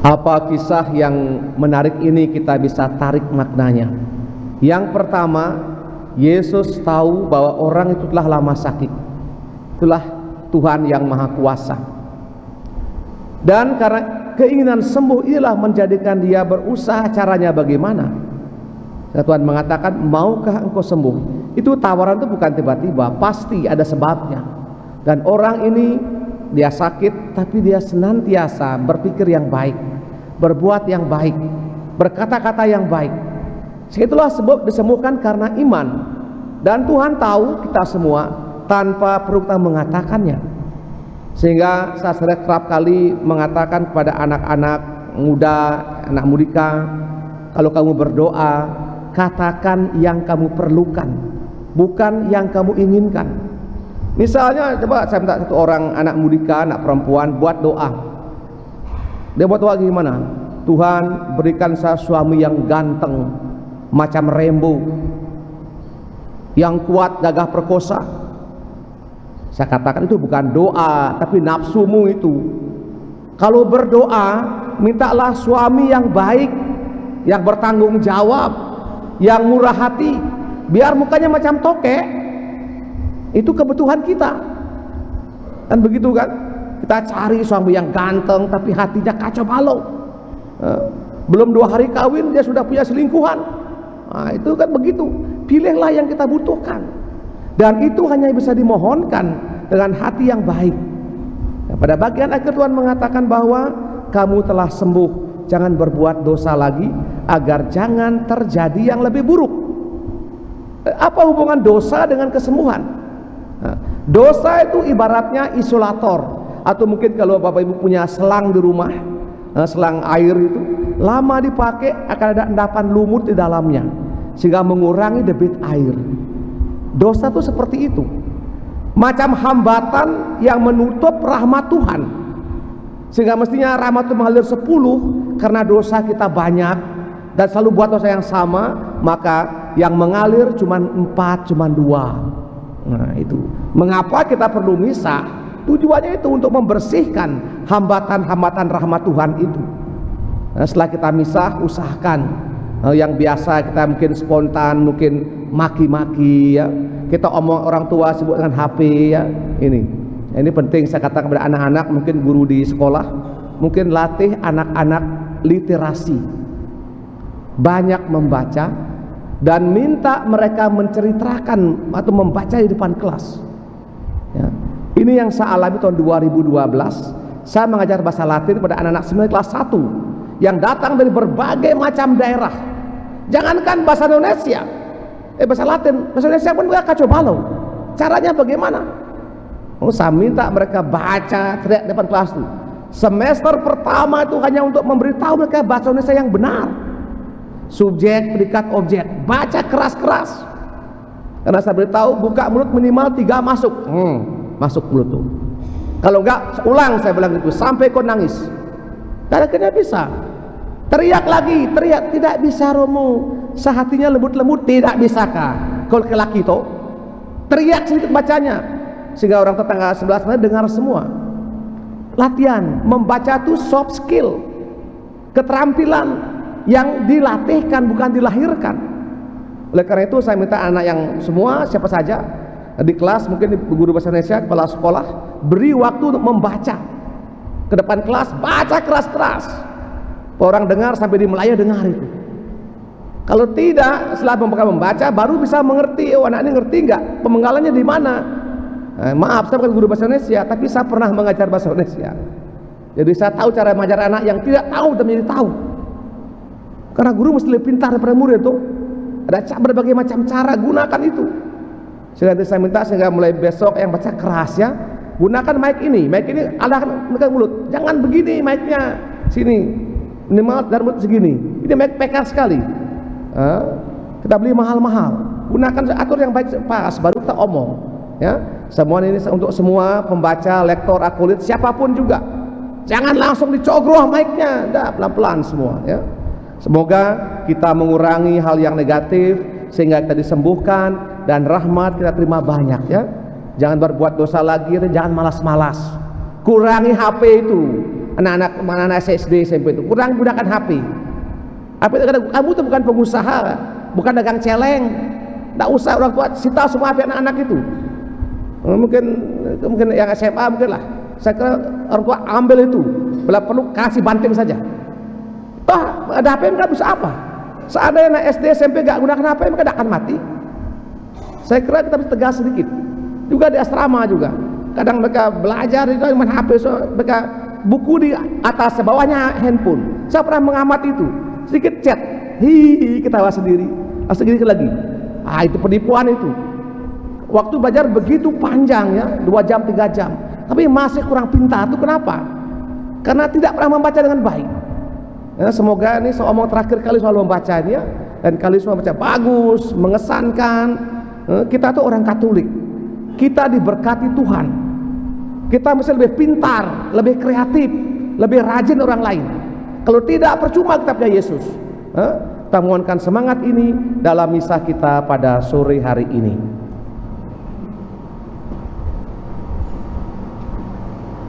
Apa kisah yang menarik ini kita bisa tarik maknanya? Yang pertama, Yesus tahu bahwa orang itu telah lama sakit. Itulah Tuhan yang Maha Kuasa. Dan karena keinginan sembuh inilah menjadikan dia berusaha caranya bagaimana. Tuhan mengatakan, maukah engkau sembuh? Itu tawaran itu bukan tiba-tiba, pasti ada sebabnya. Dan orang ini dia sakit, tapi dia senantiasa berpikir yang baik, berbuat yang baik, berkata-kata yang baik. Itulah sebab disembuhkan karena iman. Dan Tuhan tahu kita semua tanpa perlu kita mengatakannya. Sehingga saya sering kerap kali mengatakan kepada anak-anak muda, anak mudika, kalau kamu berdoa, katakan yang kamu perlukan, bukan yang kamu inginkan. Misalnya coba saya minta satu orang anak mudika, anak perempuan buat doa. Dia buat doa gimana? Tuhan, berikan saya suami yang ganteng macam rainbow, yang kuat gagah perkosa. Saya katakan itu bukan doa, tapi nafsumu itu. Kalau berdoa, mintalah suami yang baik, yang bertanggung jawab, yang murah hati, biar mukanya macam tokek. Itu kebutuhan kita. Kan begitu kan? Kita cari suami yang ganteng tapi hatinya kacau balau. Belum 2 hari kawin dia sudah punya selingkuhan. Nah, itu kan begitu. Pilihlah yang kita butuhkan. Dan itu hanya bisa dimohonkan dengan hati yang baik. Nah, pada bagian akhir Tuhan mengatakan bahwa kamu telah sembuh, jangan berbuat dosa lagi, agar jangan terjadi yang lebih buruk. Apa hubungan dosa dengan kesembuhan? Nah, dosa itu ibaratnya isolator, atau mungkin kalau Bapak Ibu punya selang di rumah, selang air itu lama dipakai akan ada endapan lumut di dalamnya sehingga mengurangi debit air. Dosa itu seperti itu, macam hambatan yang menutup rahmat Tuhan, sehingga mestinya rahmat itu mengalir 10, karena dosa kita banyak dan selalu buat dosa yang sama, maka yang mengalir cuma 4, cuma 2. Nah itu mengapa kita perlu misah. Tujuannya itu untuk membersihkan hambatan-hambatan rahmat Tuhan itu. Nah, setelah kita misah, usahakan yang biasa kita mungkin spontan, mungkin maki-maki ya, kita omong orang tua sibuk dengan HP ya. Ini penting saya katakan kepada anak-anak, mungkin guru di sekolah, mungkin latih anak-anak literasi, banyak membaca, dan minta mereka menceritakan atau membaca di depan kelas ya. Ini yang saya alami tahun 2012. Saya mengajar bahasa Latin pada anak-anak seminari kelas 1 yang datang dari berbagai macam daerah. Jangankan bahasa Indonesia, bahasa Latin, bahasa Indonesia pun mereka kacau balau. Caranya bagaimana? Saya minta mereka baca teriak depan kelas itu. Semester pertama itu hanya untuk memberitahu mereka bahasa Indonesia yang benar. Subjek, predikat, objek, baca keras-keras. Karena saya beritahu, buka mulut minimal 3 masuk. Masuk mulut tuh. Kalau enggak, ulang saya bilang itu sampai kau nangis. Kadang-kadang bisa. Teriak lagi, teriak, tidak bisa Romo. Sehatinya lembut-lembut, tidak bisakah? Kalau ke laki itu, teriak sedikit bacanya, sehingga orang tetangga sebelah sana dengar semua. Latihan membaca itu soft skill, keterampilan yang dilatihkan bukan dilahirkan. Oleh karena itu saya minta anak yang semua, siapa saja di kelas, mungkin guru bahasa Indonesia, kepala sekolah, beri waktu untuk membaca ke depan kelas, baca keras-keras, orang dengar sampai di Melayu dengar itu. Kalau tidak, setelah membaca baru bisa mengerti, oh anak ini ngerti nggak, pemenggalannya di mana. Maaf, saya bukan guru bahasa Indonesia, tapi saya pernah mengajar bahasa Indonesia. Jadi saya tahu cara mengajar anak yang tidak tahu dan menjadi tahu. Karena guru mesti lebih pintar daripada murid itu. Ada berbagai macam cara, gunakan itu. Sehingga saya minta, sehingga mulai besok yang baca keras ya, gunakan mic ini alahkan mulut, jangan begini mic-nya, sini minimal dari mulut segini. Ini mic pekar sekali. Kita beli mahal-mahal, gunakan atur yang baik pas, baru kita omong ya. Semua ini untuk semua pembaca, lektor, akolit, siapapun juga, jangan langsung dicogroh mic-nya, dah pelan-pelan semua ya. Semoga kita mengurangi hal yang negatif sehingga kita disembuhkan dan rahmat kita terima banyak ya. Jangan berbuat dosa lagi, jangan malas-malas. Kurangi HP itu. anak-anak SD SMP itu kurang gunakan HP. Kamu itu bukan pengusaha, bukan dagang celeng. Tidak usah orang tua sita semua HP anak-anak itu. Mungkin yang SMA mungkin lah. Saya kira orang tua ambil itu, bila perlu kasih banting saja. Toh ada HP nggak bisa apa? Seandainya anak SD SMP nggak gunakan HP, mereka tidak akan mati. Saya kira kita bisa tegas sedikit. Juga di asrama juga. Kadang mereka belajar itu main HP, so mereka buku di atas, bawahnya handphone. Saya pernah mengamati itu. Sedikit chat, ketawa sendiri, sedikit lagi. Itu penipuan itu. Waktu belajar begitu panjang ya, 2 jam 3 jam, tapi masih kurang pintar. Itu kenapa? Karena tidak pernah membaca dengan baik. Ya, semoga ini saya omong terakhir kali soal membaca ini ya, dan kali semua baca bagus, mengesankan. Kita tuh orang Katolik, kita diberkati Tuhan. Kita mesti lebih pintar, lebih kreatif, lebih rajin orang lain. Kalau tidak, percuma kita punya Yesus. Kita mohonkan semangat ini dalam misa kita pada sore hari ini.